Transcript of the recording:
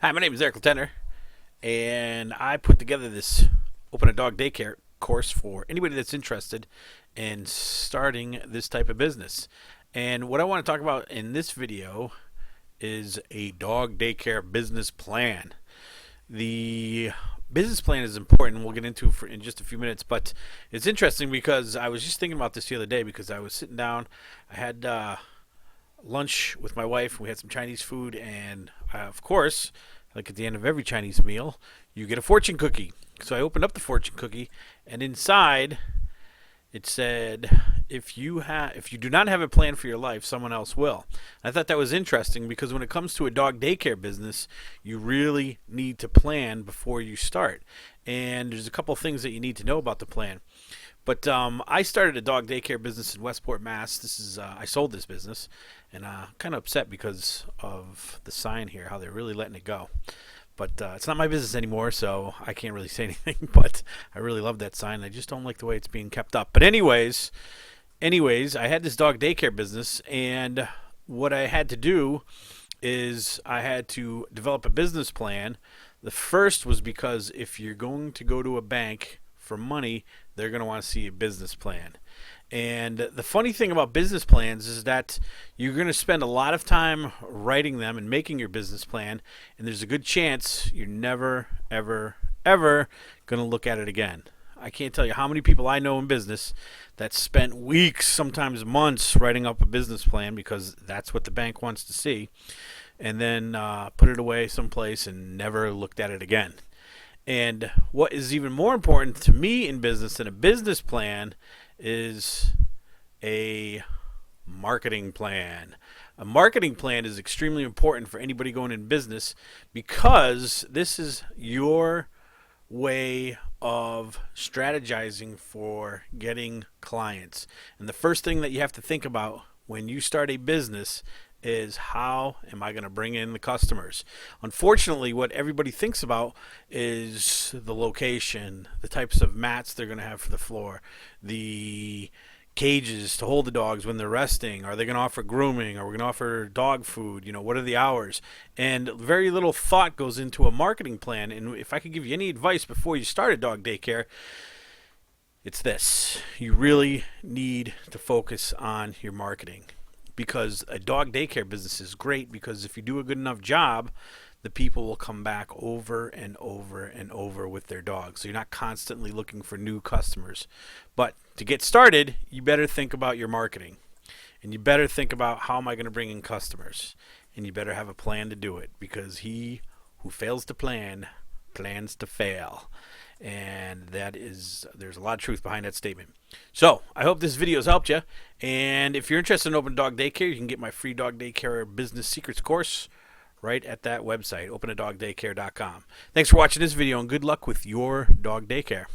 Hi, my name is Eric Latender, and I put together this Open a Dog Daycare course for anybody that's interested in starting this type of business. And what I want to talk about in this video is a dog daycare business plan. The business plan is important. We'll get into in just a few minutes, but it's interesting because I was just thinking about this the other day because I was sitting down. I had lunch with my wife. We had some Chinese food, and of course, like at the end of every Chinese meal, you get a fortune cookie. So I opened up the fortune cookie, and inside it said, if you do not have a plan for your life, someone else will. I thought that was interesting because when it comes to a dog daycare business, you really need to plan before you start. And there's a couple things that you need to know about the plan. But I started a dog daycare business in Westport, Mass. I sold this business, and kind of upset because of the sign here, how they're really letting it go. But it's not my business anymore, so I can't really say anything. But I really love that sign. I just don't like the way it's being kept up. But anyways, I had this dog daycare business, and what I had to do is I had to develop a business plan. The first was because if you're going to go to a bank for money, they're going to want to see a business plan. And the funny thing about business plans is that you're going to spend a lot of time writing them and making your business plan, and there's a good chance you're never, ever, ever going to look at it again. I can't tell you how many people I know in business that spent weeks, sometimes months, writing up a business plan because that's what the bank wants to see, and then put it away someplace and never looked at it again. And what is even more important to me in business than a business plan is a marketing plan. A marketing plan is extremely important for anybody going in business because this is your way of strategizing for getting clients. And the first thing that you have to think about when you start a business is, how am I going to bring in the customers? Unfortunately, what everybody thinks about is the location, the types of mats they're going to have for the floor, the cages to hold the dogs when they're resting. Are they going to offer grooming? Are we going to offer dog food? What are the hours? And very little thought goes into a marketing plan. And if I could give you any advice before you start a dog daycare, it's this: you really need to focus on your marketing. Because a dog daycare business is great, because if you do a good enough job, the people will come back over and over and over with their dogs. So you're not constantly looking for new customers. But to get started, you better think about your marketing. And you better think about, how am I going to bring in customers? And you better have a plan to do it, because he who fails to plan plans to fail. And there's a lot of truth behind that statement. So I hope this video has helped you. And if you're interested in Open Dog Daycare, you can get my free Dog Daycare Business Secrets course right at that website, openadogdaycare.com. Thanks for watching this video, and good luck with your dog daycare.